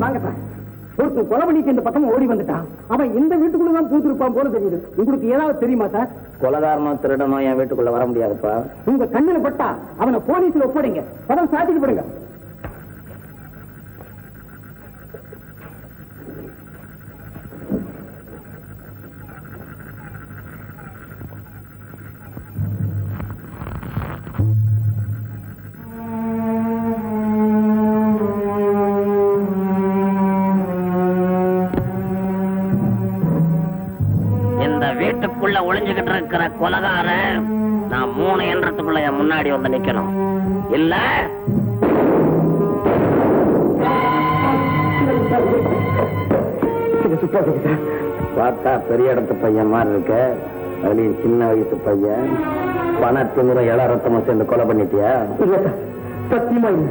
வாங்கத்தான். ஒருத்தன் கொலை பண்ணிட்டு இந்த பக்கமா ஓடி வந்துட்டான். அவன் இந்த வீட்டுக்குள்ளதான் பூத்திருப்பான் போல தெரியுது. உங்களுக்கு ஏதாவது தெரியுமா சார்? கொலகாரனோ திருடனோ என் வீட்டுக்குள்ள வர முடியாதுப்பா. உங்க கண்ணுல பட்டா அவனை போலீஸ்ல ஒப்படைங்க. பதம் சாத்திட்டு போடுங்க. வீட்டுக்குள்ள ஒளிஞ்சுகிட்டு இருக்கிற கொலகார நான் 3 எண்ணத்துக்குள்ள என் முன்னாடி வந்து நிக்கணும். இல்ல பார்த்தா பெரிய இடத்து பையன் மாதிரி இருக்க, அதுலயும் சின்ன வயசு பையன். பணத்திமுறை இளரத்தமும் சேர்ந்து கொலை பண்ணிட்டியா? இல்ல சார், சத்தியமா இல்லை.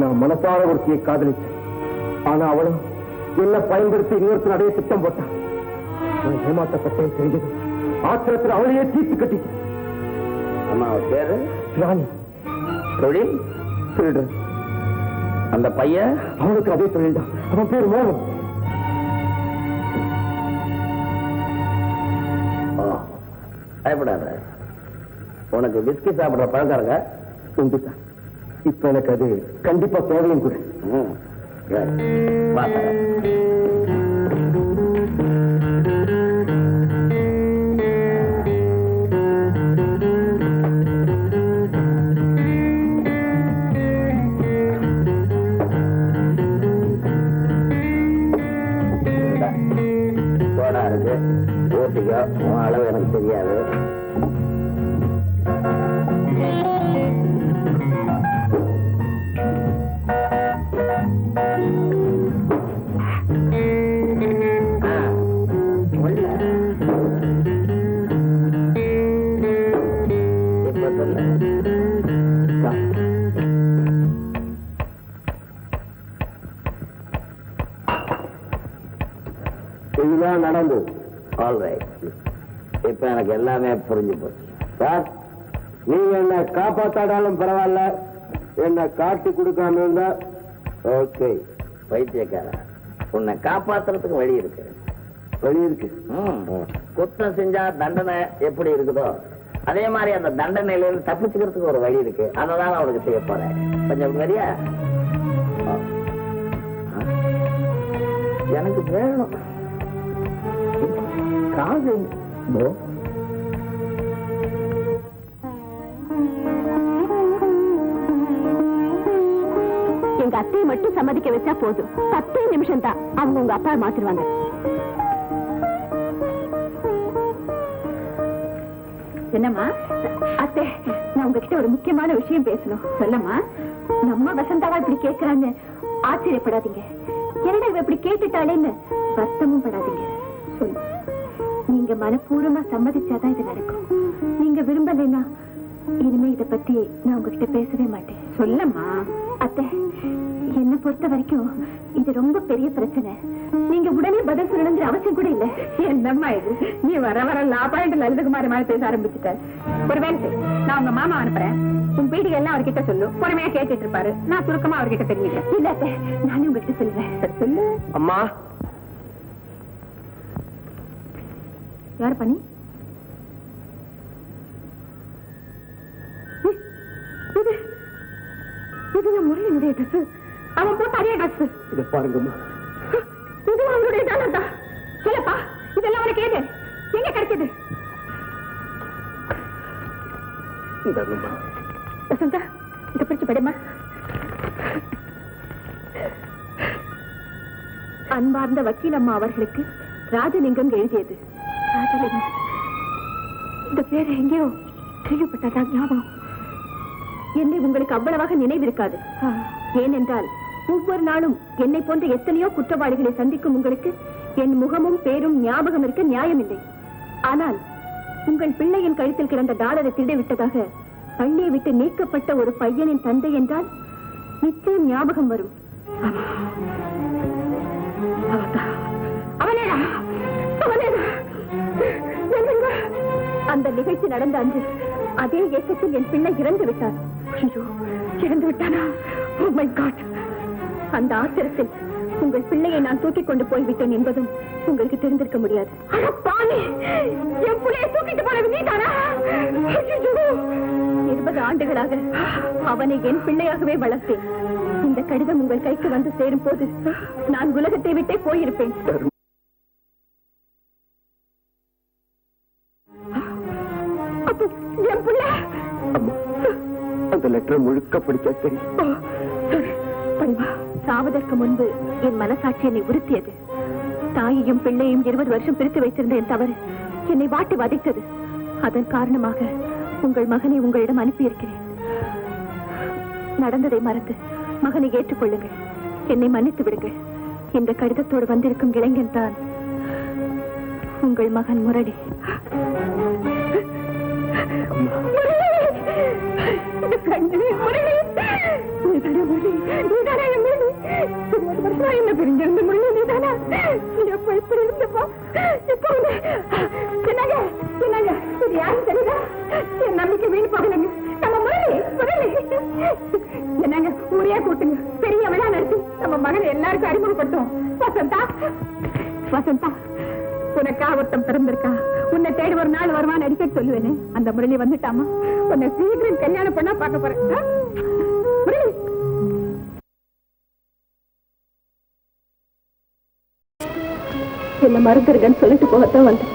நான் மனசார ஒருத்தியை காதலிச்சேன். ஆனா அவளும் என்ன பயன்படுத்தி இன்னொருத்தர் அடைய திட்டம் போட்டான். நான் ஏமாற்றப்பட்டேன் தெரிஞ்சது. ஆத்திரத்தில் அவளையே தீர்த்து கட்டிட்டேன். அம்மா பேரு ராணி. தொழில் திருடு. அந்த பையன் அவனுக்கு அதே தொழில் தான். அவன் பேர் மோகன். பயப்படாத. உனக்கு பிஸ்கி சாப்பிடுற பழக்கம் இருக்க? உண்டு சார். இப்ப எனக்கு அது கண்டிப்பா தேவையும் கூட. சோடா இருக்கு, ஊட்டிக்கோ. அளவு எனக்கு தெரியாது. இதுதான் நடந்து. ஆல்ரைட், இப்ப எனக்கு எல்லாமே புரிஞ்சு போச்சு. சார், நீங்க என்ன காப்பாத்தாடாலும் பரவாயில்ல, என்ன காட்டி கொடுக்காம இருந்தா ஓகே. பைத்தியக்கார, உன்னை காப்பாத்துறதுக்கு வழி இருக்கு. வழி இருக்கு. குற்றம் செஞ்சா தண்டனை எப்படி இருக்குதோ அதே மாதிரி அந்த தண்டனையில இருந்து தப்பிச்சுக்கிறதுக்கு ஒரு வழி இருக்கு. அததான் அவனுக்கு செய்ய போறேன். கொஞ்சம் வரியா? எனக்கு வேணும் காசு. எங்க அத்தையை மட்டும் சம்மதிக்க வச்சா போதும். 10 நிமிஷம் தான் அவங்க உங்க அப்பா மாத்திருவாங்க. என்னம்மா? அத்தை, நான் உங்ககிட்ட ஒரு முக்கியமான விஷயம் பேசணும். சொல்லம்மா. நம்ம வசந்தாவா இப்படி கேட்கிறாங்க ஆச்சரியப்படாதீங்க. என்னடா இவ இப்படி கேட்டுட்டாளேன்னு வருத்தமும் படாதீங்க. சொல்லு, நீங்க மனப்பூர்வமா சம்மதிச்சாதான் இது நடக்கும். நீங்க விரும்பலைன்னா இனிமே இத பத்தி நான் உங்ககிட்ட பேசவே மாட்டேன். சொல்லம்மா. அத்தை, என்ன பொறுத்த வரைக்கும் இது ரொம்ப பெரிய பிரச்சனை. நீங்க உடனே பதில் சொல்லணுங்கிற அவசியம் கூட இல்ல. என்னம்மா இது, நீ வர வர லாபாயிண்ட் லலிதகுமாரி மாதிரி பேச ஆரம்பிச்சுட்ட. ஒரு வேலை செய், நான் உங்க மாமா அனுப்புறேன். உன் பீடி எல்லாம் அவர்கிட்ட சொல்லு. பொறுமையா கேட்டுட்டு இருப்பாரு. நான் சுருக்கமா அவர்கிட்ட தெரிஞ்சுக்கிறேன். இல்ல அத்தை, நானே உங்ககிட்ட சொல்லுவேன். சொல்லு. அம்மா. யார் பண்ணி? இது முரளியுடைய ட்ரெஸ். அவன் போட்ட அதே ட்ரெஸ். இதை பாருங்கம்மா. இது அவனுடைய டாலர் தான். சொல்லப்பா, இதெல்லாம் அவனுக்கு ஏது? எங்க கிடைச்சது? வசந்தா, இதை பிடிச்சு படிமா. அன்பார்ந்த வக்கீல் அம்மா அவர்களுக்கு ராஜலிங்கம் எழுதியது. ராஜலிங்கம், இந்த பேரை எங்கேயோ கேள்விப்பட்டதா ஞாபகம். என்னை உங்களுக்கு அவ்வளவாக நினைவிருக்காது. ஏனென்றால் ஒவ்வொரு நாளும் என்னை போன்ற எத்தனையோ குற்றவாளிகளை சந்திக்கும் உங்களுக்கு என் முகமும் பேரும் ஞாபகம் இருக்க நியாயமில்லை. ஆனால் உங்கள் பிள்ளையின் கழுத்தில் கிடந்த டாலரை திருடி விட்டதாக பள்ளியை விட்டு நீக்கப்பட்ட ஒரு பையனின் தந்தை என்றால் நிச்சயம் ஞாபகம் வரும். அந்த நிகழ்ச்சி நடந்த அன்று அதே இயக்கத்தில் என் பிள்ளை இறந்து விட்டார். இறந்து விட்டானா? Oh my God! அந்த ஆத்திரத்தில் உங்கள் பிள்ளையை நான் தூக்கிக் கொண்டு போய்விட்டேன் என்பதும் உங்களுக்கு தெரிந்திருக்க முடியாது. என் பிள்ளையை தூக்கிட்டு போனது நீதானா? 20 ஆண்டுகளாக அவனை என் பிள்ளையாகவே வளர்த்தேன். இந்த கடிதம் உங்கள் கைக்கு வந்து சேரும் போது நான் உலகத்தை விட்டே போயிருப்பேன். என் பிள்ளை அந்த லெட்டர் முழுக்க படிச்சா தெரியும். சாவதற்கு முன்பு என் மனசாட்சி என்னை உறுத்தியது. தாயையும் பிள்ளையும் 20 வருஷம் பிரித்து வைத்திருந்த என் தவறு என்னை வாட்டி வதைத்தது. அதன் காரணமாக உங்கள் மகனை உங்களிடம் அனுப்பியிருக்கிறேன். நடந்ததை மறந்து மகனை ஏற்றுக்கொள்ளுங்கள். என்னை மன்னித்து விடுங்கள். இந்த கடிதத்தோடு வந்திருக்கும் இளைஞன் தான் உங்கள் மகன் முரளி. என்ன பிரிஞ்சிருந்து முரளி நீதானா? எப்ப இப்படி இருந்தப்போ இப்போ என்னங்க இது யாரும் தெரியுதா? என் நம்பிக்கை வீண் போகலைங்க. நம்ம முரளி என்னங்க ஊரையா கூட்டுங்க. பெரிய விழா நடத்தி நம்ம மகனை எல்லாருக்கும் அறிமுகப்படுத்தும். வசந்தா உனக்கா ஒருத்தம் பிறந்திருக்கா. உன்னை தேடி ஒரு நாள் வருவான்னு அடிக்கடி சொல்லுவேன்னு அந்த முரளி வந்துட்டாமா. உன்னை சீக்கிரம் கல்யாணம் பண்ணா பார்க்க போறேன். முரளி என்ன மறந்துருக்கன்னு சொல்லிட்டு போகத்தான் வந்தேன்.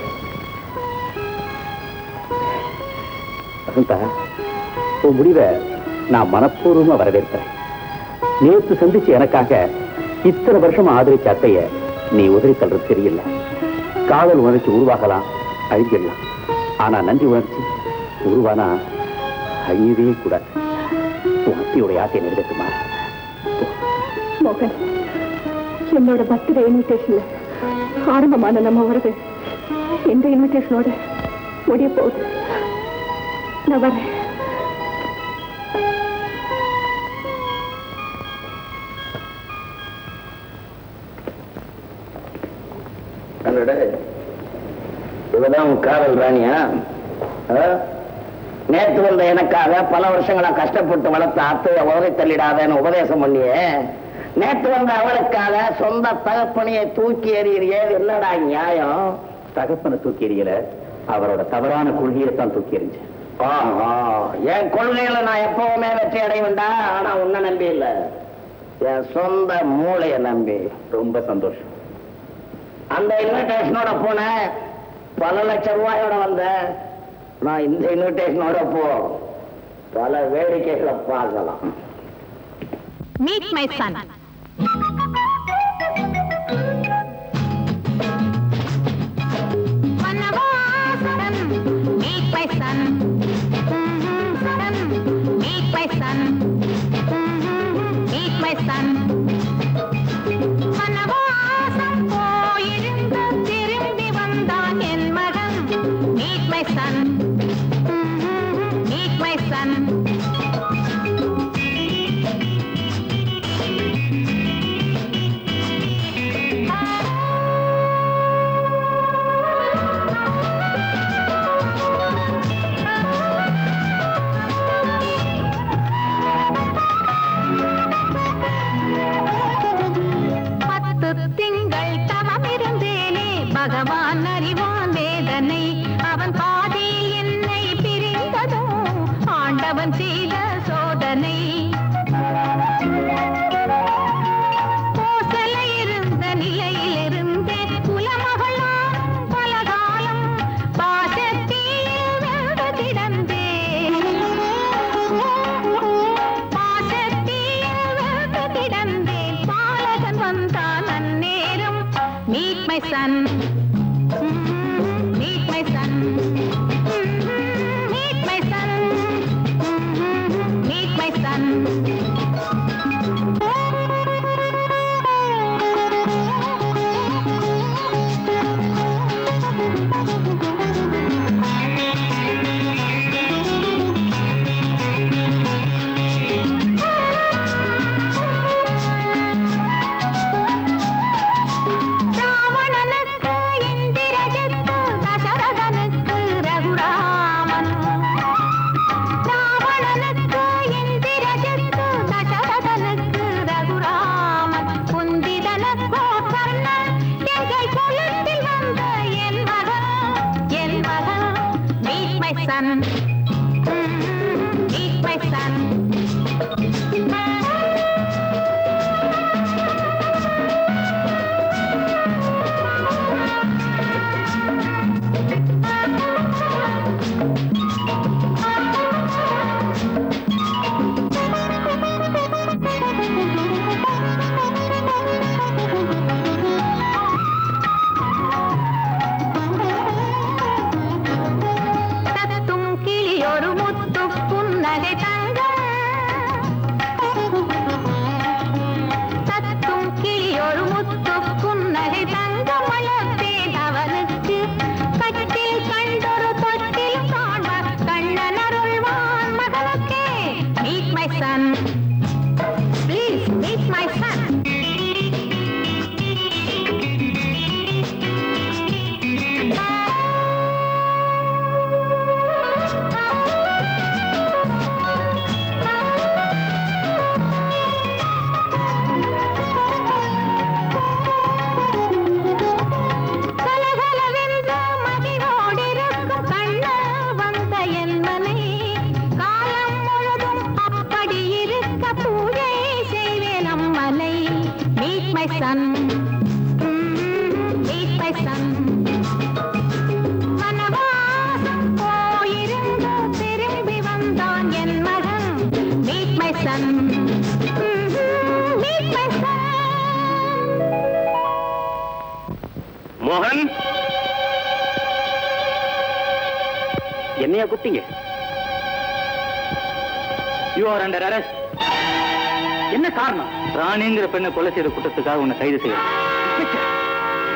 வசந்தா, உன் முடிவை நான் மனப்பூர்வமா வரவேற்கிறேன். நேற்று சந்திச்சு எனக்காக இத்தனை வருஷம் ஆதரிச்ச அத்தைய நீ உதறி தள்ளுறது தெரியல. காதல் உணர்ச்சி உருவாகலாம், அழிஞ்சிடலாம். ஆனா நன்றி உணர்ச்சி உருவானா அழியவே கூடாது. உன் அத்தையுடைய ஆசையை நிறைவேற்றுமா? மோகன், என்னோட பர்த்டே இன்விடேஷன்ல ஆரம்பமான நம்ம வருது எந்த இன்விடேஷனோட முடிய போகுது. நான் வரேன். இவதான் உன் காதல் ராணியா? நேற்று வந்த எனக்காக பல வருஷங்களா கஷ்டப்பட்டு வளர்த்த அத்தைய உதவி தள்ளிடாதன்னு உபதேசம் பண்ணியே. நேற்று வந்த அவளுக்காக சொந்த தகப்பனையை தூக்கி எறியறியே. என்னடா நியாயம்? தகப்பனை தூக்கி எறியல, அவரோட தவறான கொள்கையை தான் தூக்கி எறிஞ்சேன். என் கொள்கையில நான் எப்பவுமே வெற்றி அடைவேண்டா. ஆனா உன்னை நம்பி இல்ல, என் சொந்த மூளைய நம்பி. ரொம்ப சந்தோஷம். அந்த இன்விடேஷனோட போன பல லட்சம் ரூபாயோட வந்த நான் இந்த இன்விடேஷனோட போ பல வேடிக்கைகளை பார்க்கலாம். Meet my son. Vanavasan, meet my son. Meet my son. Meet my son. Vanavasan போயிருந்து திரும்பி வந்தான் என் மகன். Meet my son. Meet my son. திங்கள் தவம் இருந்தேனே, பகவான் அறிவான் வேதனை. அவன் பாதியில் என்னை பிரிந்ததோ ஆண்டவன் செய்த சோதனை. கோசல இருந்த நிலையில் இருந்தேன் குலமகளான் பலகாலம் பாசத்தில் வென்று கிடந்தேன். பாசத்தில் வென்று கிடந்தேன். பாலகன் வந்தான் அந்நேரம். Meet my son. Meet my son. Meet my son. Meet my son. ராவணனுக்கு Meet my son. Please meet my son. Son, meet my son. வனவாசம் போயிருந்து திரும்பி வந்தான் என் மகன். Meet my son, meet my son. மோகன், என்னையா கூப்பிட்டீங்க? You are under arrest. என்ன காரணம்? ராணிங்கிற பெண்ணை கொலை செய்த குற்றத்துக்காக உன்னை கைது செய்ய.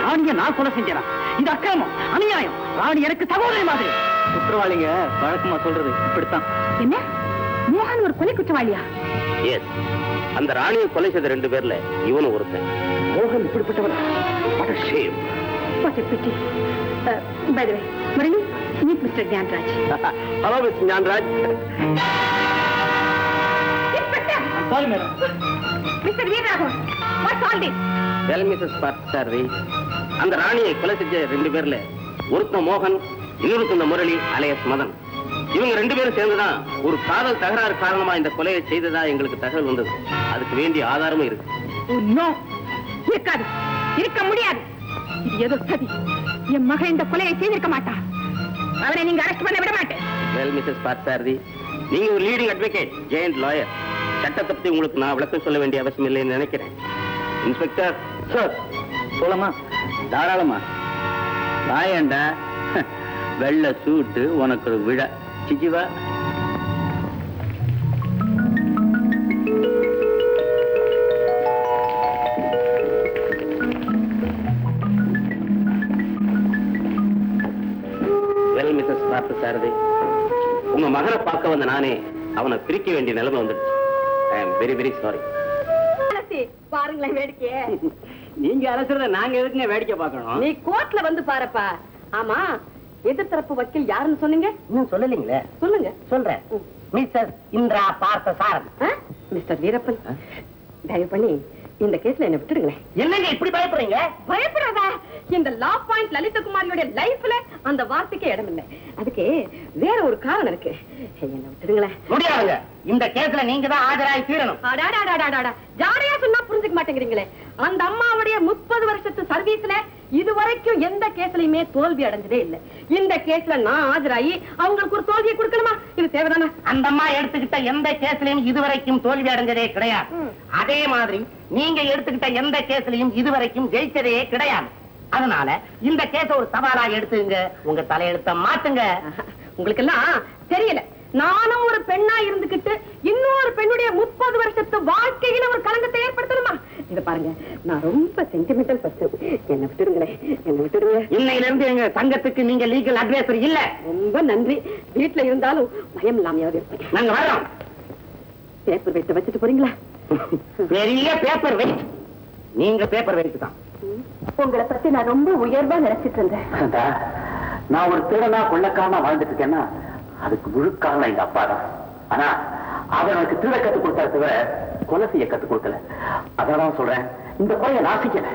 ராணிய நான் கொலை செஞ்சேனா? இது அக்கிரமம், அநியாயம். ராணி எனக்கு சகோதரி மாதிரி. குற்றவாளிங்க வழக்கமா சொல்றது இப்படித்தான். என்ன மோகன் ஒரு கொலை குற்றவாளியா? எஸ், அந்த ராணியை கொலை செய்த 2 பேர்ல இவனும் ஒருத்தன். மோகன் இப்படிப்பட்டவன். What a shame. What a pity. By the way, Murali, meet Mr. Gyanraj. Hello, Mr. Gyanraj. Sorry, madam. Mr. Veeraraghavan, what's all this? Well, Mrs. Parthasarathy, அந்த ராணியை கொலை செஞ்ச 2 பேர்ல ஒருத்தன் மோகன், இன்னொருத்தன் முரளி அலையஸ் மதன். இவங்க 2 பேரும் சேர்ந்துதான் ஒரு காதல் தகராறு காரணமா இந்த கொலையை செய்ததா எங்களுக்கு தகவல் வந்தது. அதுக்கு வேண்டிய ஆதாரமும் இருக்கு. இருக்காது, இருக்க முடியாது. இது ஏதோ சதி. என் மகன் இந்த கொலையை செய்திருக்க மாட்டா. அவரை நீங்க அரெஸ்ட் பண்ண விட மாட்டேன். Well, Mrs. Parthasarathy, நீங்க ஒரு லீடிங் அட்வொகேட், ஜெயண்ட் லாயர். சட்டத்தை பத்தி உங்களுக்கு நான் விளக்கம் சொல்ல வேண்டிய அவசியம் இல்லைன்னு நினைக்கிறேன். இன்ஸ்பெக்டர் சார், சொல்லமா? தாராளமா. வாயண்டா, வெள்ளை சூட்டு, உனக்கு ஒரு விழா. சிஜிவா. வெல், மிஸ்ஸஸ் பார்த்தசாரதி, உங்க மகனை பார்க்க வந்த நானே அவனை பிரிக்க வேண்டிய நிலைமை வந்துடுச்சு. ஐ அம் வெரி வெரி சாரி. பாருங்களேன் வேடிக்கையே. நீங்க அரசுறத நாங்க எதுக்குங்க வேடிக்கை பார்க்கணும்? நீ கோர்ட்ல வந்து பாருப்பா. ஆமா, எதிர்த்தரப்பு வக்கீல் யாருன்னு சொன்னீங்க? இன்னும் சொல்லலீங்களே. சொல்லுங்க. சொல்றேன். மிஸ்டர் இந்திரா பார்த்தசாரதி. மிஸ்டர் வீரப்பன், தயவு பண்ணி இந்த கேஸ்ல என்ன விட்டுடுங்களேன். என்னங்க இப்படி பயப்படுறீங்க? பயப்படாதா? இந்த லா பாயிண்ட் லலிதகுமாரியோட லைஃப்ல அந்த வார்த்தைக்கே இடம் இல்லை. அதுக்கு வேற ஒரு காரணம் இருக்கு. என்ன விட்டுடுங்களேன். முடியாதுங்க. இந்த கேஸ்ல நீங்க தான் ஆஜராகி தீரணும். ஜாடையா சொன்னா புரிஞ்சுக்க மாட்டேங்கிறீங்களே. அந்த அம்மாவுடைய 30 வருஷத்து சர்வீஸ்ல இதுவரைக்கும் எந்த கேஸ்லயுமே தோல்வி அடைஞ்சதே இல்லை. இந்த கேஸ்ல நான் ஆஜராகி அவங்களுக்கு ஒரு தோல்வியை கொடுக்கணுமா? இது தேவைதானே? அந்த அம்மா எடுத்துக்கிட்ட எந்த கேஸ்லயும் இதுவரைக்கும் தோல்வி அடைஞ்சதே கிடையாது. அதே மாதிரி நீங்க எடுத்துக்கிட்ட எந்த கேஸ்லயும் இதுவரைக்கும் ஜெயிச்சதே கிடையாது. அதனால இந்த கேஸ ஒரு சவாலா எடுத்துங்க. உங்க தலையெழுத்த மாத்துங்க. உங்களுக்கு எல்லாம் தெரியல. நானும் ஒரு பெண்ணா இருந்துகிட்டு இன்னொரு பெண்ணுடைய 30 வருஷத்து வாழ்க்கையில ஒரு கலங்கத்தை ஏற்படுத்தணுமா? இத பாருங்க, நான் ரொம்ப சென்டிமெண்டல் பர்சன். என்ன விட்டுருங்களேன், என்ன விட்டுருங்க. இன்னையில இருந்து எங்க சங்கத்துக்கு நீங்க லீகல் அட்வைசர் இல்ல. ரொம்ப நன்றி. வீட்டுல இருந்தாலும் பயம் இல்லாமையாவது இருப்பேன். நாங்க வரோம். பேப்பர் வெயிட் வச்சுட்டு போறீங்களா? பெரிய பேப்பர் வெயிட். நீங்க பேப்பர் வெயிட் தான். உங்களை பத்தி நான் ரொம்ப உயர்வா நினைச்சிட்டு இருந்தேன். நான் ஒரு திருடனா கொள்ளக்காரனா வாழ்ந்துட்டு இருக்கேன்னா அதுக்கு முழு காரணம் எங்க அப்பா தான். ஆனா அவர் எனக்கு திருட கத்துக் கொடுத்தாரு தவிர கொலை செய்ய கத்துக் கொடுக்கல. அதான் சொல்றேன், இந்த கொலையை நாசிக்கல.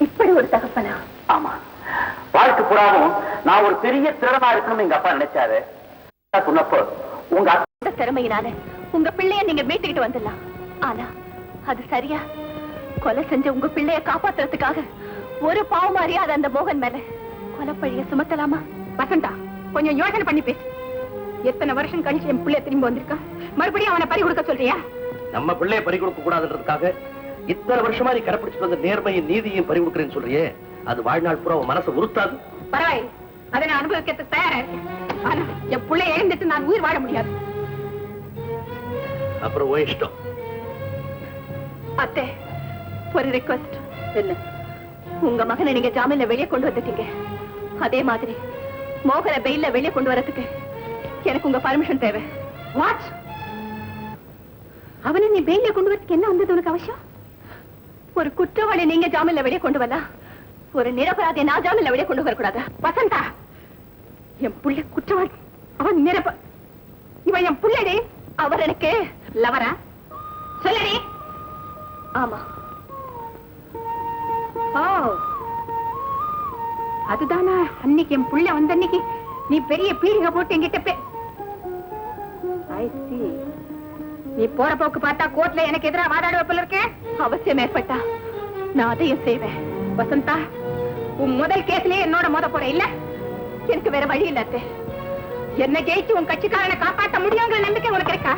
இப்படி ஒரு தகப்பனா? ஆமா, வாழ்க்கை புறாவும் நான் ஒரு பெரிய திருடனா இருக்கணும்னு எங்க அப்பா நினைச்சாரு. சொன்னப்போ உங்க அந்த திறமையினால உங்க பிள்ளைய நீங்க மீட்டுக்கிட்டு வந்துடலாம். ஆனா அது சரியா? கொலை செஞ்ச உங்க பிள்ளைய காப்பாத்துறதுக்காக ஒரு பாவம் அறியாத அந்த மோகன் மேல கொலைப்பழிய சுமத்தலாமா? வசந்தா, கொஞ்சம் யோசனை பண்ணி பேசு. எத்தனை வருஷம் கழிச்சு என் பிள்ளைய திரும்ப வந்திருக்கான், மறுபடியும் அவனை பறி கொடுக்க சொல்றியா? நம்ம பிள்ளைய பறி கொடுக்க கூடாதுன்றதுக்காக இத்தனை வருஷமா நீ கடைப்பிடிச்சிட்டு வந்த நேர்மையும் நீதியும் பறி கொடுக்குறேன்னு சொல்றியே, அது வாழ்நாள் பூரா உன் மனசை உறுத்தாது? பரவாயில்லை, அதை நான் அனுபவிக்கிறதுக்கு தயாரா இருக்கேன். ஆனா என் பிள்ளைய எழுந்துட்டு நான் உயிர் வாழ முடியாது. அப்புறம் உன் இஷ்டம். அத்தை, ஒரு ரிக்வெஸ்ட். என்ன? உங்க மகனை நீங்க ஜாமீன்ல வெளியே கொண்டு வந்துட்டீங்க, அதே மாதிரி மோகனை பெயில்ல வெளியே கொண்டு வரதுக்கு எனக்கு உங்க பர்மிஷன் தேவை. வாட்? அவனை நீ பெயில்ல கொண்டு வரதுக்கு என்ன வந்தது உனக்கு அவசியம்? ஒரு குற்றவாளி நீங்க ஜாமீன்ல வெளியே கொண்டு வரலாம், ஒரு நிரபராதியை நான் ஜாமீன்ல வெளியே கொண்டு வரக்கூடாதா? வசந்தா, என் புள்ள குற்றவாளி, அவன் இவன் என் புள்ளடி. அவர் எனக்கு லவரா? சொல்லடி. ஆமா. ஓ, அதுதானா அன்னைக்கு என் புள்ள வந்த அன்னைக்கு நீ பெரிய பீடிங்க போட்டு என்கிட்ட நீ போற போக்கு பார்த்தா கோர்ட்ல எனக்கு எதிராக வாதாடுவ போல இருக்க. அவசியம் ஏற்பட்டா நான் அதையும் செய்வேன். வசந்தா, உன் முதல் கேஸ்லயே என்னோட மோத போற இல்ல? எனக்கு வேற வழி இல்லாத. என்ன ஜெயிச்சு உன் கட்சிக்காரனை காப்பாற்ற முடியுங்கிற நம்பிக்கை உனக்கு இருக்கா?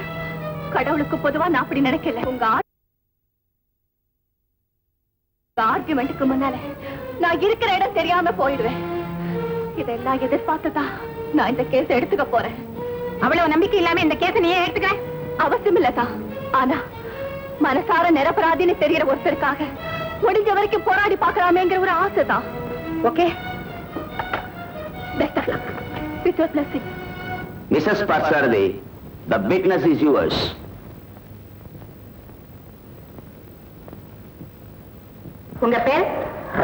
கடவுளுக்கு பொதுவா நான் அப்படி நினைக்கல. உங்க ஆர்குமெண்ட்டுக்கு முன்னால நான் இருக்கிற இடம் தெரியாம போயிடுவேன். இதெல்லாம் எதிர்பார்த்துதான் நான் இந்த கேஸ் எடுத்துக்க போறேன். அவ்வளவு நம்பிக்கை இல்லாம இந்த கேஸ நீயே எடுத்துக்க அவசியம் இல்லதான். ஆனா மனசார நிரபராதின்னு தெரியற ஒருத்தருக்காக முடிஞ்ச வரைக்கும் போராடி பார்க்கலாமேங்கிற ஒரு ஆசைதான். Okay, best of luck. With your blessing. Mrs. Parsardi, the witness is yours. உங்க பேர்?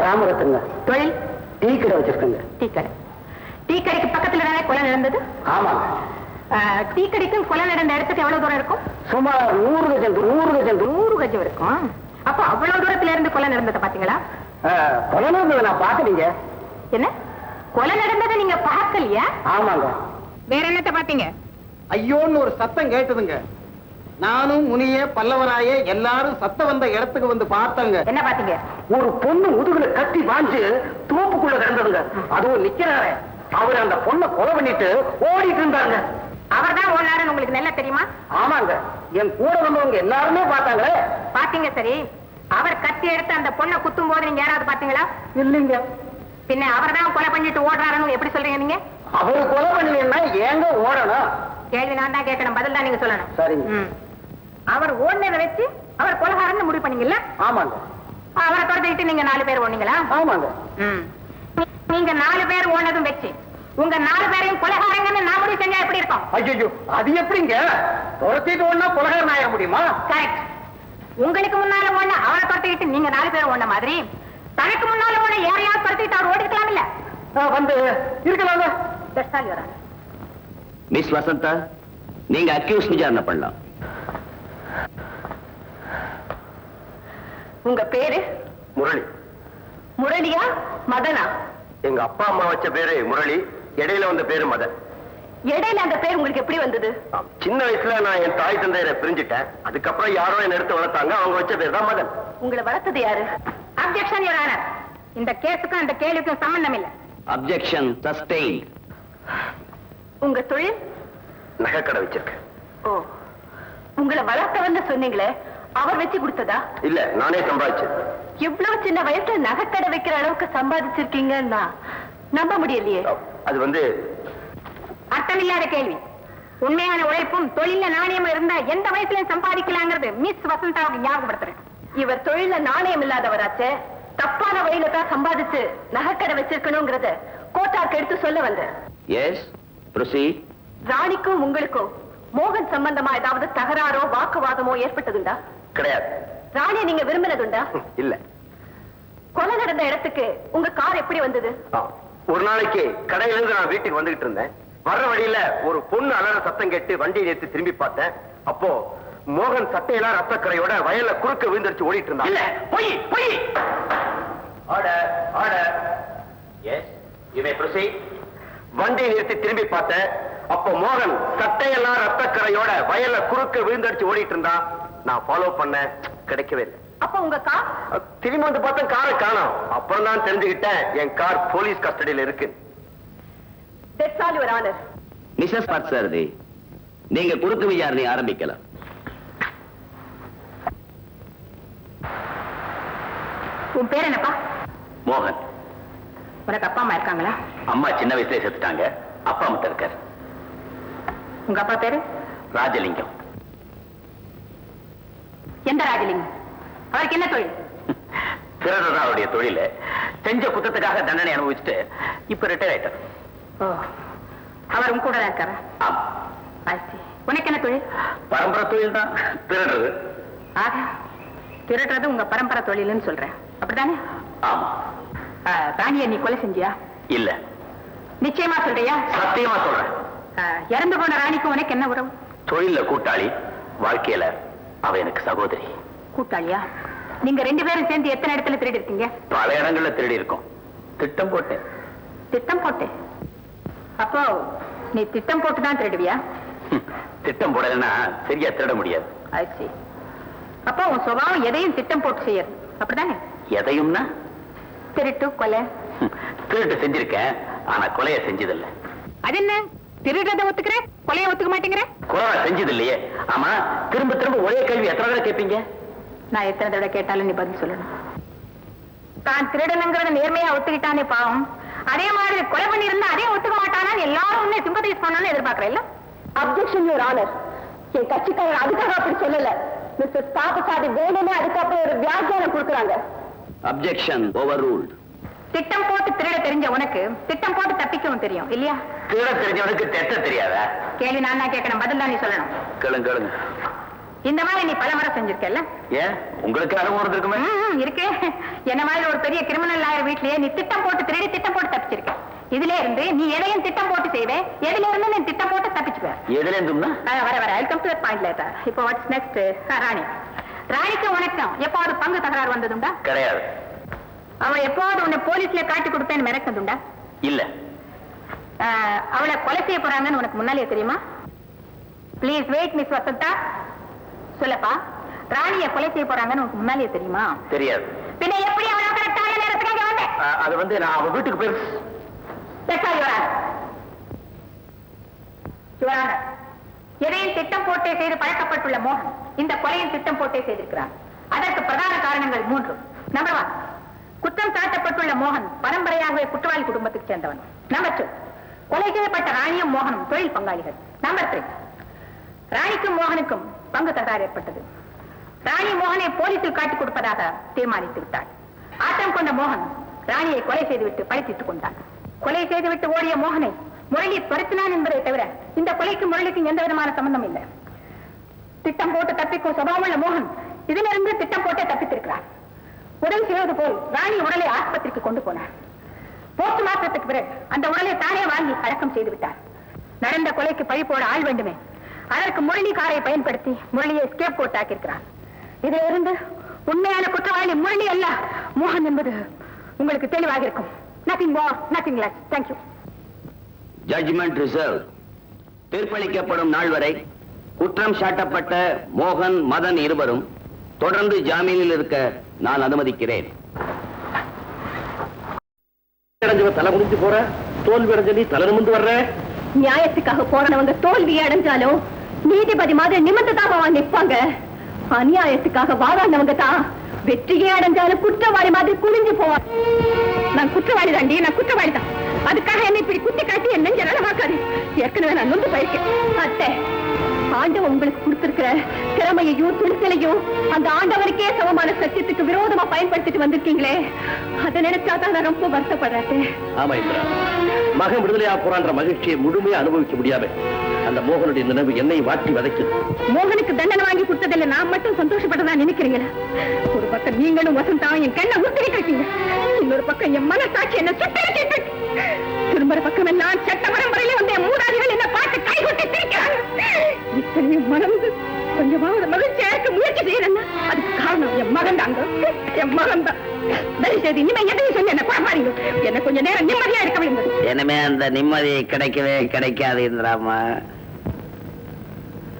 ராமரத்னங்க. தொழில்? டீ கடை வச்சிருக்கங்க. டீ கடை. டீ கடைக்கு பக்கத்துல தானே கொலை நடந்தது? ஆமா. டீ கடைக்கும் கொலை நடந்த இடத்துக்கு எவ்வளவு தூரம் இருக்கும்? சுமார் 100 கஜம். 100 கஜம் இருக்கும். அப்ப அவ்வளவு தூரத்துல இருந்து கொலை நடந்ததை பாத்தீங்களா? கொலை நடந்ததை நான் பாக்கலீங்க. என்ன, கொலை நடந்ததை நீங்க பார்க்கலையா? ஆமாங்க. வேற என்னத்தை பாத்தீங்க? ஐயோன்னு ஒரு சத்தம் கேட்டதுங்க. நானும் முனிய பல்லவராயே எல்லாரும் சத்தம் வந்த இடத்துக்கு வந்து பார்த்தாங்க. என்ன பாத்தீங்க? ஒரு பொண்ணு முதுகுல கட்டி வாஞ்சு தோப்புக்குள்ள கிடந்ததுங்க. அதுவும் நிக்கிறாரு. அவர் அந்த பொண்ணை கொலை பண்ணிட்டு ஓடிட்டு இருந்தாங்க. அவர் தான் ஓடுனாருன்னு உங்களுக்கு நல்லா தெரியுமா? ஆமாங்க, என் கூட வந்தவங்க எல்லாருமே பார்த்தாங்களே. பாத்தீங்க, சரி. அவர் கத்தி எடுத்து அந்த பொண்ணை குத்தும் போது நீங்க யாராவது பாத்தீங்களா? இல்லைங்க. பின்ன அவர் தான் கொலை பண்ணிட்டு ஓடுறாருன்னு எப்படி சொல்றீங்க நீங்க? அவரு கொலை பண்ணலன்னா ஏங்க ஓடணும்? கேள்வி நான் தான் கேட்கணும், பதில் தான் நீங்க சொல்லணும். சரிங்க. அவர் ஓடுனதை வச்சு அவர் கொலைகாரன்னு முடிவு பண்ணீங்கல்ல? ஆமாங்க. அவரை தொடர்ந்துட்டு நீங்க 4 பேர் ஓடுனீங்களா? ஆமாங்க. நீங்க 4 பேர் ஓடுனதும் வச்சு உங்க 4 பேரையும் கொலைகாரங்கன்னு நான் முடிவு செஞ்சா எப்படி இருக்கும்? ஐயோ, அது எப்படிங்க? துரத்திட்டு ஓடனா கொலைகாரன் ஆயிட முடியுமா? கரெக்ட். உங்களுக்கு முன்னால ஓட அவரை தொடர்த்துக்கிட்டு நீங்க 4 பேர் ஓடுன மாதிரி தனக்கு முன்னால ஓட யாரையாவது தொடர்த்திட்டு அவர் ஓடி இருக்கலாம் இல்ல? வந்து இருக்கலாங்க. மிஸ் வசந்தா, நீங்க அக்யூஸ் விசாரணை பண்ணலாம். உங்க பேரு? முரளி. முரளியா மதனா? எங்க அப்பா அம்மா வச்ச பேரு முரளி, இடையில வந்த பேரு மதன். இடையில அந்த பேர் உங்களுக்கு எப்படி வந்தது? சின்ன வயசுல நான் என் தாய் தந்தையரை பிரிஞ்சுட்டேன். அதுக்கப்புறம் யாரோ என்ன எடுத்து வளர்த்தாங்க. அவங்க வச்ச பேர் தான் மதன். உங்களை வளர்த்தது யாரு? Objection your honour. இந்த கேஸுக்கும் அந்த கேள்விக்கும் சம்பந்தம் இல்லை. Objection sustained. உங்க தொழில்? நகைக்கடை வச்சிருக்கேன். ஓ, உங்களை வளர்த்தவன்னு சொன்னீங்களே, அவர் வச்சு கொடுத்ததா? இல்ல, நானே சம்பாதிச்சேன். இவ்வளவு சின்ன வயசுல நகைக்கடை வைக்கிற அளவுக்கு சம்பாதிச்சிருக்கீங்கன்னா நம்ப முடியலையே. அது வந்து அர்த்தமில்லாத கேள்வி. உண்மையான உழைப்பும் தொழில நாணயம் இருந்தா எந்த வயசுலயும் சம்பாதிக்கலாங்கிறது மிஸ் வசந்தாவுக்கு ஞாபகப்படுத்துறேன். இவர் தொழில நாணயம் இல்லாதவராச்சே, தப்பான வழியில தான் சம்பாதிச்சு நகைக்கடை வச்சிருக்கணுங்கிறத கோட்டாருக்கு எடுத்து சொல்ல வந்தேன். S, proceed. ராணிக்கும் உங்களுக்கும் மோகன் சம்பந்தமா ஏதாவது தகராறோ வாக்குவாதமோ ஏற்பட்டதுண்டா? கிடையாது. ராணியை நீங்க விரும்பினதுண்டா? இல்ல. கொலை நடந்த இடத்துக்கு உங்க கார் எப்படி வந்தது? ஒரு நாளைக்கு கடையில இருந்து நான் வீட்டுக்கு வந்துகிட்டு இருந்தேன். வர்ற வழியில ஒரு பொண்ணு அலற சத்தம் கேட்டு வண்டியை நிறுத்தி திரும்பி பார்த்தேன். அப்போ மோகன் சட்டையெல்லாம் ரத்தக்கரையோட வயல்ல குறுக்க விழுந்துருச்சு ஓடிட்டு இருந்தான். இல்ல, போய் போய். Order, order. Yes, you may proceed. வண்டியை நிறுத்தி திரும்பி பார்த்தேன். அப்ப மோகன் சட்டையெல்லாம் ரத்தக்கரையோட வயல்ல குறுக்க விழுந்தடிச்சு ஓடிட்டு இருந்தா நான் ஃபாலோ பண்ண கிடைக்கவே இல்லை. அப்ப உங்க கார்? திரும்பி வந்து பார்த்தா காரை காணோம். அப்புறம் தான் தெரிஞ்சுக்கிட்டேன் என் கார் போலீஸ் கஸ்டடியில இருக்கு. That's all, Your Honor. Mrs Parsarathi, நீங்க குறுக்கு விசாரணை ஆரம்பிக்கலாம். உன் பேர் என்னப்பா? மோகன். உனக்கு அப்பா அம்மா இருக்காங்களா? அம்மா சின்ன வயசுல செத்துட்டாங்க. அப்பா மட்டும் இருக்காரு. உங்க அப்பா பேரு? ராஜலிங்கம். எந்த ராஜலிங்கம்? அவருக்கு என்ன தொழில்? திருடுறதா அவருடைய தொழில. செஞ்ச குற்றத்துக்காக தண்டனை அனுபவிச்சுட்டு இப்ப ரிட்டையர் ஆயிட்டார். ஓ, அவர் உங்க கூட தான் இருக்காரா? ஆமா. உனக்கு என்ன தொழில்? பரம்பரை தொழில் தான் திருடுறது. ஆக திருடுறது உங்க பரம்பரை தொழில்னு சொல்றேன், அப்படித்தானே? ஆமா. ராணியை நீ கொலை செஞ்சியா? இல்ல. நிச்சயமா சொல்றியா? சத்தியமா சொல்றேன். இறந்து போன ராணிக்கு உனக்கு என்ன உறவு? தொழில கூட்டாளி, வாழ்க்கையில அவ எனக்கு சகோதரி. கூட்டாளியா? நீங்க 2 பேரும் சேர்ந்து எத்தனை இடத்துல திருடி இருக்கீங்க? பல இடங்கள்ல திருடி இருக்கோம். திட்டம் போட்டேன். திட்டம் போட்டேன்? அப்போ நீ திட்டம் போட்டு தான் திருடுவியா? திட்டம் போடலைன்னா சரியா திருட முடியாது. ஆச்சு. அப்போ உன் சுபாவம் எதையும் திட்டம் போட்டு செய்யறது, அப்படித்தானே? எதையும்னா? திருட்டு, கொலை. திருட்டு செஞ்சிருக்கேன், ஆனா கொலைய செஞ்சதில்லை. அது என்ன? திருடுறத ஒத்துக்கிற, கொலையை ஒத்துக்க மாட்டேங்கிற? கொலை செஞ்சது இல்லையே. ஆமா, திரும்ப திரும்ப ஒரே கேள்வி எத்தனை தடவை கேட்பீங்க? நான் எத்தனை தடவை கேட்டாலும் நீ பதில் சொல்லணும். தான் திருடனுங்கிறத நேர்மையா ஒத்துக்கிட்டானே பாவம், அதே மாதிரி கொலை பண்ணி இருந்தா அதே ஒத்துக்க மாட்டானா? எல்லாரும் உன்னை சிம்பத்தைஸ் பண்ணணும்னு எதிர்பார்க்கறேன். Objection, your honour. என் கட்சிக்காரர் அதுக்காக அப்படி சொல்லல. மிஸ்டர் பாபசாதி வேணும்னே அதுக்கப்புறம் ஒரு வியாக்கியானம் கொடுக்குறாங்க. Objection over ruled. திட்டம் போட்டு திருட தெரிஞ்ச உனக்கு திட்டம் போட்டு தப்பிக்கவும் தெரியும் இல்லையா? திருட தெரிஞ்சவனுக்கு தெட்ட தெரியாதா? கேள்வி நான் தான் கேட்கணும், பதில் தான் நீ சொல்லணும். கேளுங்க கேளுங்க. இந்த மாதிரி நீ பல முறை செஞ்சிருக்கல? ஏன், உங்களுக்கு அனுபவம் இருக்குமே? இருக்கு. என்ன மாதிரி ஒரு பெரிய கிரிமினல் லாயர் வீட்லயே நீ திட்டம் போட்டு திருடி திட்டம் போட்டு தப்பிச்சிருக்க. இதுல இருந்து நீ எதையும் திட்டம் போட்டு செய்வே, எதுல இருந்து நீ திட்டம் போட்டு தப்பிச்சுவே. எதுல இருந்தும்னா? வர வர I come to that point later. இப்போ வாட்ஸ் நெக்ஸ்ட்? ராணி. ராணிக்கு உனக்கும் எப்பாவது பங்கு தகராறு வந்ததுண்டா? கிடையாது. அவ எப்பாவது உன்னை போலீஸ்ல காட்டி கொடுப்பேன்னு மிரட்டதுண்டா? இல்ல. அவளை கொலை செய்ய போறாங்கன்னு உனக்கு முன்னாலே தெரியுமா? Please wait miss Vasantha. சொல்லப்பா, ராணியை கொலை செய்ய போறாங்கன்னு உனக்கு முன்னாலே தெரியுமா? தெரியாது. பின்ன எப்படி அவளை கரெக்டான நேரத்துக்கு அங்க வந்தேன்? அது நான் அவ வீட்டுக்கு போய் எதையும் திட்டம் போட்டே செய்து பழக்கப்பட்டுள்ள மோகன் இந்த கொலையின் திட்டம் போட்டே செய்திருக்கிறார். அதற்கு பிரதான காரணங்கள் 3. நம்பர் 1, குற்றம் சாட்டப்பட்டுள்ள மோகன் பரம்பரையாகவே குற்றவாளி குடும்பத்துக்கு சேர்ந்தவன். நம்பர் 2, கொலை செய்யப்பட்ட ராணியும் மோகனும் தொழில் பங்காளிகள். நம்பர் 3, ராணிக்கும் மோகனுக்கும் பங்கு தகராறு ஏற்பட்டது. ராணி மோகனை போலீசில் காட்டிக் கொடுப்பதாக தீர்மானித்து விட்டார். ஆட்டம் கொண்ட மோகன் ராணியை கொலை செய்துவிட்டு பழித்திட்டுக் கொண்டார். கொலை செய்துவிட்டு ஓடிய மோகனை முரளி துரத்தினான் என்பதை தவிர இந்த கொலைக்கு முரளிக்கும் எந்த விதமான சம்பந்தம் இல்லை. திட்டம் போட்டு தப்பிக்கும் சுபாவமுள்ள மோகன் இதிலிருந்து திட்டம் போட்டே தப்பித்திருக்கிறார். உடல் செய்வது போல் ராணி உடலை ஆஸ்பத்திரிக்கு கொண்டு போனார். போஸ்ட் மாற்றத்துக்கு பிறகு அந்த உடலை தானே வாங்கி அடக்கம் செய்து விட்டார். நடந்த கொலைக்கு பழி போட ஆள் வேண்டுமே, அதற்கு முரளி காரை பயன்படுத்தி முரளியை ஸ்கேப் கோட் ஆக்கியிருக்கிறார். இதிலிருந்து உண்மையான குற்றவாளி முரளி அல்ல மோகன் என்பது உங்களுக்கு தெளிவாக இருக்கும். Nothing more, nothing less. Thank you. Judgement reserve. தீர்ப்பளிக்கப்படும் நாள் வரை குற்றம் சாட்டப்பட்ட மோகன், மதன் இருவரும் தொடர்ந்து ஜாமீனில் இருக்க நான் அனுமதிக்கிறேன். தலை முடிஞ்சு போற, தோல்வி அடைஞ்ச நீ தலை நிமிர்ந்து வர்ற. நியாயத்துக்காக போறவங்க தோல்வி அடைஞ்சாலும் நீதிபதி மாதிரி நிமிர்ந்துதான் நிற்பாங்க. அநியாயத்துக்காக வாழாண்டவங்க தான் வெற்றியே அடைஞ்சாலும் குற்றவாளி மாதிரி குனிஞ்சு போவாங்க. நான் குற்றவாளி தாண்டி, நான் குற்றவாளி தான். அதுக்காக என்ன இப்படி குத்தி காட்டி என்ன நலமாக்காது. ஏற்கனவே நான் நொந்து போயிருக்கேன். அத்தை, ஆண்டவன் உங்களுக்கு கொடுத்திருக்கிற திறமையையும் துணிச்சலையும் அந்த ஆண்டவருக்கே சமமான சத்தியத்துக்கு விரோதமா பயன்படுத்திட்டு வந்திருக்கீங்களே, அதை நினைச்சாதான் நான் ரொம்ப வருத்தப்படுறேன். ஆமா இந்திரா, மகன் விடுதலையா போறான்ற மகிழ்ச்சியை முழுமையா அனுபவிக்க முடியாம அந்த மோகனுடைய நினைவு என்னை வாட்டி வதைக்குது. மோகனுக்கு தண்டனை வாங்கி கொடுத்ததில்ல, நான் மட்டும் சந்தோஷப்பட்டதா நினைக்கிறீங்களா? ஒரு பக்கம் நீங்களும் வசந்தாவும் என் கண்ணை ஊத்திக்கிட்டு இருக்கீங்க, இன்னொரு பக்கம் என் மனசாட்சி என்ன சுட்டிட்டு இருக்கு. திரும்ப பக்கம் எல்லாம் சட்ட பரம்பரையில வந்து என் மூதாதிகள் என்ன பார்த்து கைகொட்டி திரிக்கிறாங்க. இத்தனையும் மறந்து கொஞ்சமாவது மகிழ்ச்சியா இருக்க முயற்சி செய்யறேன்னா அதுக்கு காரணம் என் மகன் தாங்க, என் மகன் தான். தயவுசெய்து இனிமே எதையும் சொல்லி என்ன குழப்பாதீங்க. என்ன கொஞ்ச நேரம் நிம்மதியா இருக்க விடுங்க. இனிமே அந்த நிம்மதி கிடைக்கவே கிடைக்காது இந்திராமா.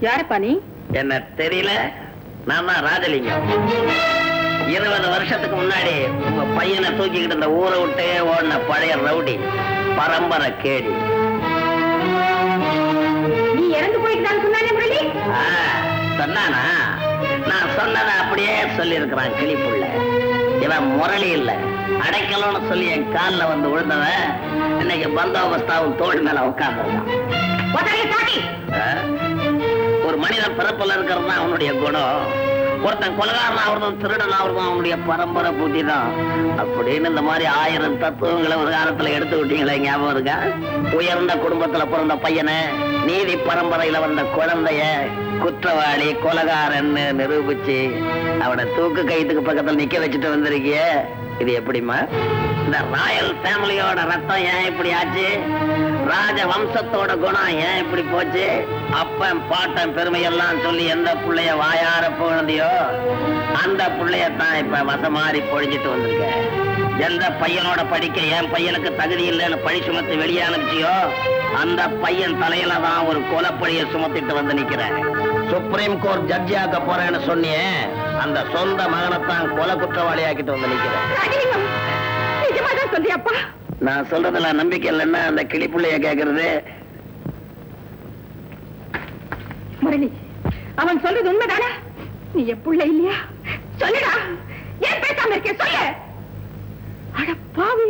யாருப்பா நீ? என்ன தெரியல? நான் தான் ராஜலிங்கம். 20 வருஷத்துக்கு முன்னாடி உங்க பையனை தூக்கிக்கிட்டு இந்த ஊரை விட்டு ஓடின பழைய ரவுடி, பரம்பரை கேடி. நீ இறந்து போயிட்டு சொன்னானே முரளி. சொன்னானா? நான் சொன்னதை அப்படியே சொல்லி இருக்கிறான் கிளிப்புள்ள. இவன் முரளி இல்ல, அடைக்கலன்னு சொல்லி என் காலில் வந்து விழுந்தவன் இன்னைக்கு பந்தோபஸ்தாவும் தோல் மேல உட்கார்ந்துருக்கான். ஒரு மனிதன் பிறப்புல இருக்கிறது தான் அவனுடைய குணம். ஒருத்தன் கொலகாரன் ஆவறதும் திருடன் ஆவறதும் அவனுடைய பரம்பரை புத்தி தான். அப்படின்னு இந்த மாதிரி 1000 தத்துவங்களை ஒரு காலத்துல எடுத்து விட்டீங்களே, ஞாபகம் இருக்கா? உயர்ந்த குடும்பத்துல பிறந்த பையனை, நீதி பரம்பரையில வந்த குழந்தைய குற்றவாளி கொலகாரன்னு நிரூபிச்சு அவனை தூக்கு கைத்துக்கு பக்கத்துல நிக்க வச்சுட்டு வந்திருக்கிய. இது எப்படிமா? இந்த ராயல் ஃபேமிலியோட ரத்தம் ஏன் இப்படி ஆச்சு? ராஜ வம்சத்தோட குணம் ஏன் இப்படி போச்சு? அப்பன் பாட்டன் பெருமையெல்லாம் சொல்லி எந்த புள்ளைய வாயார போனதையோ அந்த புள்ளையத்தான் இப்ப வசமாறி பொழிஞ்சிட்டு வந்திருக்க. எந்த பையனோட படிக்க என் பையனுக்கு தகுதி இல்லைன்னு பழி சுமத்தி வெளியே அனுப்பிச்சியோ அந்த பையன் தலையில தான் ஒரு கொலைப்பழிய சுமத்திட்டு வந்து நிக்கிறேன். சுப்ரீம் கோர்ட் ஜட்ஜி ஆக்க போறேன்னு சொன்னியே, அந்த சொந்த மகனைத்தான் கொலை குற்றவாளி ஆக்கிட்டு வந்து நிக்கிறேன். நான் சொல்றதுல நம்பிக்கை இல்லைன்னா அந்த கிளிப்புள்ளைய கேக்குறது. முரளி, அவன் சொல்றது உண்மைதானே? நீ எப்புள்ள இல்லையா? சொல்லுடா. ஏன் பேசாம இருக்க? சொல்லு. அட பாவி.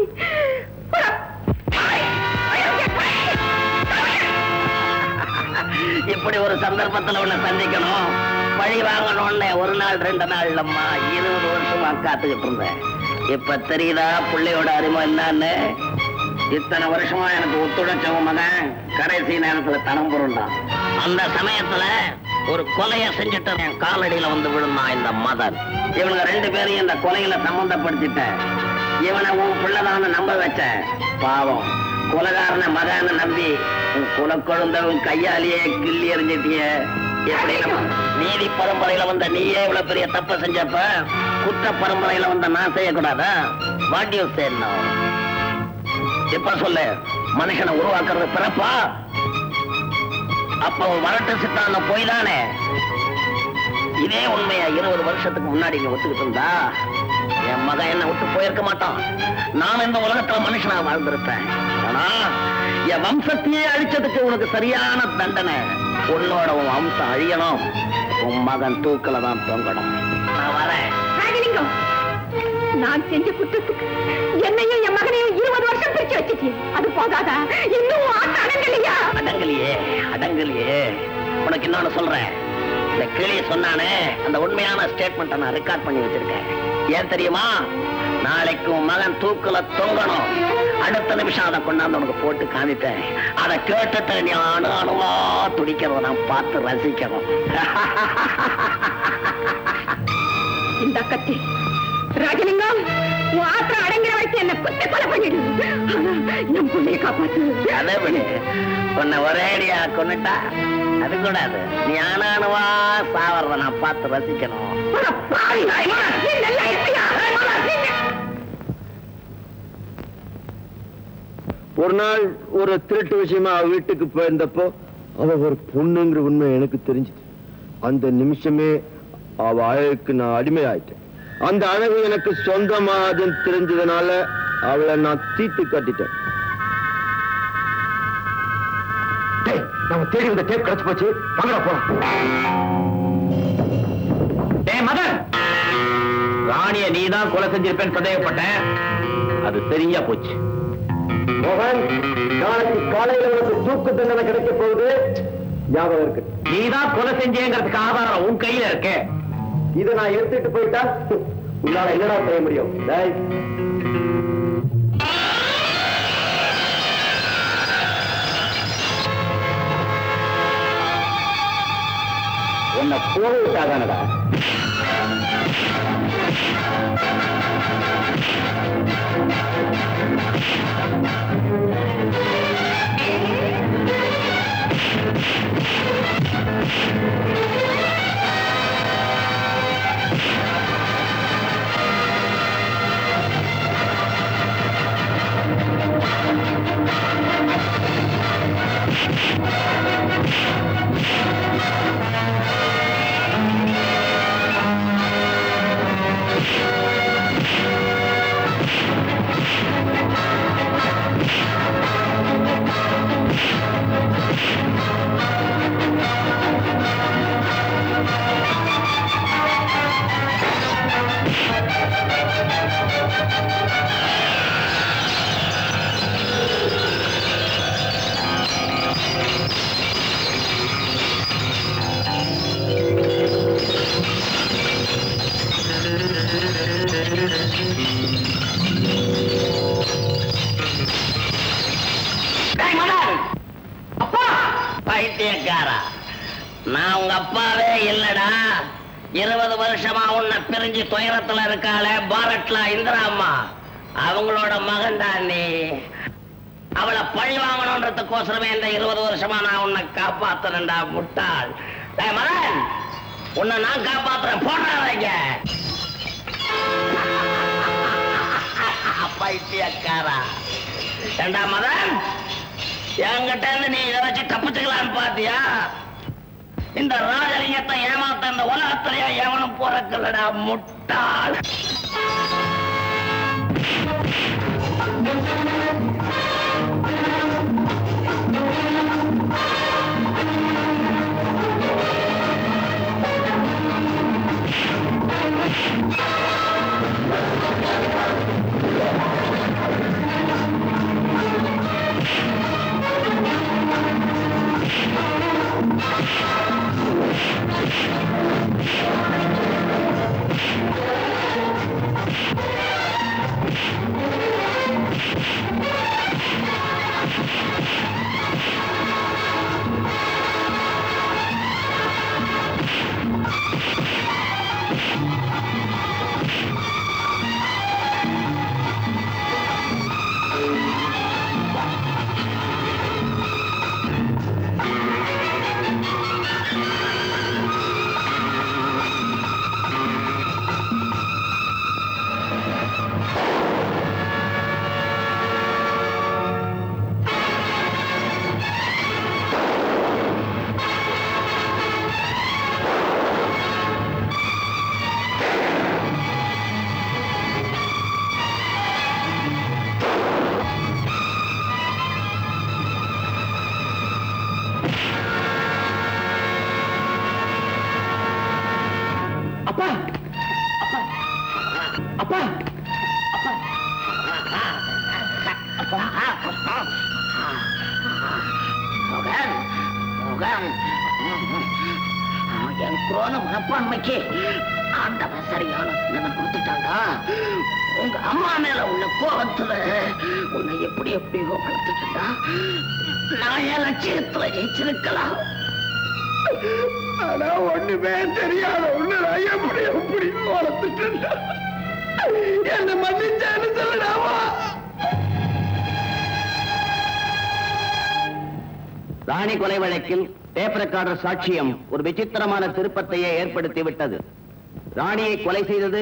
இப்படி ஒரு சந்தர்ப்பத்துல உன்னை சந்திக்கணும், பழி வாங்கணும்னு 1 நாள் 2 நாள் இல்லம்மா 20 வருஷமா காத்துக்கிட்டு இருந்தேன். இப்ப தெரியுதா பிள்ளையோட அருமை என்னன்னு? இத்தனை வருஷமா எனக்கு ஒத்துழைச்சவ மகன் கடைசி நேரத்துல தனம் புரண்டான். அந்த சமயத்துல ஒரு கொலைய செஞ்சுட்டு என் காலடியில வந்து விழுந்தான் இந்த மதன். இவனுங்க 2 பேரையும் இந்த கொலையில சம்பந்தப்படுத்திட்ட. இவனை உன் பிள்ளைதான்னு நம்ப வச்ச. பாவம் கொலைகாரன மகன்னு நம்பி உன் குலக்குழந்தவன் கையாலேயே கிள்ளி எறிஞ்சிட்டிய. எப்படி நீதி பரம்பரையில வந்த நீயே இவ்வளவு பெரிய தப்ப செஞ்சப்ப குற்ற பரம்பரையில வந்த நான் செய்யக்கூடாதா? வாட் யூ சே நவ? இப்ப சொல்லு, மனுஷனை உருவாக்குறது பிறப்பா? அப்ப வரட்டு சித்தாந்தம் போய் தானே? இதே உண்மையா 20 வருஷத்துக்கு முன்னாடி நீ ஒத்துக்கிட்டு இருந்தா என் மகன் என்ன விட்டு போயிருக்க மாட்டான். நான் இந்த உலகத்துல மனுஷனா வாழ்ந்திருப்பேன். ஆனா என் வம்சத்தையே அழிச்சதுக்கு உனக்கு சரியான தண்டனை. உன்னோட உன் வம்சம் அழியணும், உன் மகன் தூக்கல தான் தொங்கணும். நான் வரேன். நான் செஞ்ச குற்றத்துக்கு என்னையும் என் மகனையும் 20 வருஷம் பிரிச்சு வச்சுட்டேன். அது போதாதா? இன்னும் அடங்கலையா? அடங்கலையே. உனக்கு இன்னொன்னு சொல்றேன். இந்த கிளி சொன்னானே அந்த உண்மையான ஸ்டேட்மெண்ட் நான் ரெக்கார்ட் பண்ணி வச்சிருக்கேன். ஏன் தெரியுமா? நாளைக்கு உன் மகன் தூக்குல தொங்கணும். அடுத்த நிமிஷம் அதை கொண்டாந்து உனக்கு போட்டு காமிப்பேன். அதை கேட்டுட்டு நீ அணுவா துடிக்கிறத நான் பார்த்து ரசிக்கணும். இந்த கத்தி ராஜலிங்கம், உன் ஆத்திரம் அடங்கிற வரைக்கும் என்ன குத்தி கொலை பண்ணிடு. என் பிள்ளையை காப்பாத்து. அதே பண்ணி உன்னை ஒரேடியா கொண்டுட்டா அது கூடாது. நீ ஆனானுவா சாவறத நான் பார்த்து ரசிக்கணும். ஒரு நாள் ஒரு திருட்டு விஷயமா அவ வீட்டுக்கு போயிருந்தப்போ அவ ஒரு பொண்ணுங்கிற உண்மை எனக்கு தெரிஞ்சுது. அந்த நிமிஷமே அவ அழகுக்கு நான் அடிமை ஆயிட்டேன். அந்த அழகு எனக்கு சொந்தமாதுன்னு தெரிஞ்சதுனால அவளை நான் தீட்டு கட்டிட்டேன். நம்ம தேடி இந்த டேப் கிடைச்சு போச்சு. வாங்கடா போலாம். மகன், ராணிய நீதான் கொலை செஞ்சிருப்பேன்னு சந்தேகப்பட்டேன். அது சரியா போச்சு. மோகன், நாளைக்கு காலையில உனக்கு தூக்கு தண்டனை கிடைக்க போகுது, ஞாபகம் இருக்கு. நீதான் கொலை செஞ்சேங்கிறதுக்கு ஆதாரம் உன் கையில இருக்கு. இதை நான் எடுத்துட்டு போயிட்டா உன்னால என்னடா செய்ய முடியும்? உன்னை போக விட்டாதானடா. அப்பா பைத்தியக்காரா, நான் உங்க அப்பாவே இல்லடா. 20 வருஷமா உன்னை பிரிஞ்சு துயரத்துல இருக்காள பாரட்ல இந்திரா அம்மா, அவங்களோட மகன்டா நீ. அவளை பழி வாங்கணுன்றதுக்கோசரமே இந்த 20 வருஷமா நான் உன்னை காப்பாத்துறேன்டா முட்டாள். மகன், உன்னை நான் காப்பாத்துறேன், போடுறாங்க பைத்தியக்காரா. ஏண்டா மதன், என்கிட்ட இருந்து நீ இதை வச்சு தப்பிச்சுக்கலான்னு பாத்தியா? இந்த ராஜலிங்கத்தை ஏமாத்த இந்த உலகத்திலேயே எவனும் போறக்கல்லடா முட்டாள். என் குரோன மனப்பான்மைக்கு ஆண்டவன் சரியான தண்டனை கொடுத்துட்டாண்டா. உங்க அம்மா மேல உள்ள கோபத்துல உன்னை எப்படி எப்படியோ வளர்த்துட்டா. நான் என் லட்சியத்துல ஜெயிச்சிருக்கலாம். ஆனா ஒண்ணுமே தெரியாத உன்னை நான் எப்படி எப்படி வளர்த்துட்டா. என்ன மன்னிச்சான்னு சொல்லடாமா. ராணி கொலை வழக்கில் டேப் ரெக்கார்டர் சாட்சியம் ஒரு விசித்திரமான திருப்பத்தையே ஏற்படுத்தி விட்டது. ராணியை கொலை செய்தது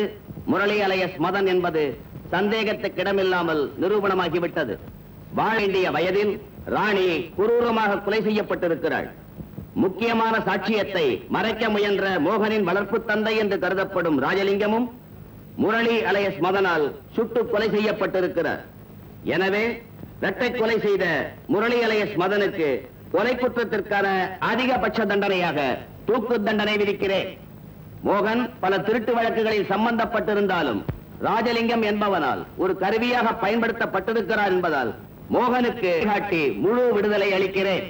முரளி அலையஸ் மதன் என்பது சந்தேகத்துக்கிடமில்லாமல் நிரூபணமாகிவிட்டது. வாழ வேண்டிய வயதில் ராணி குரூரமாக கொலை செய்யப்பட்டிருக்கிறாள். முக்கியமான சாட்சியத்தை மறைக்க முயன்ற மோகனின் வளர்ப்பு தந்தை என்று கருதப்படும் ராஜலிங்கமும் முரளி அலையஸ் மதனால் சுட்டு கொலை செய்யப்பட்டிருக்கிறார். எனவே இரட்டை கொலை செய்த முரளி அலையஸ் மதனுக்கு கொலை குற்றத்திற்கான அதிகபட்ச தண்டனையாக தூக்கு தண்டனை விதிக்கிறேன். மோகன் பல திருட்டு வழக்குகளில் சம்பந்தப்பட்டிருந்தாலும் ராஜலிங்கம் என்பவனால் ஒரு கருவியாக பயன்படுத்தப்பட்டிருக்கிறார் என்பதால் மோகனுக்கு காட்டி முழு விடுதலை அளிக்கிறேன்.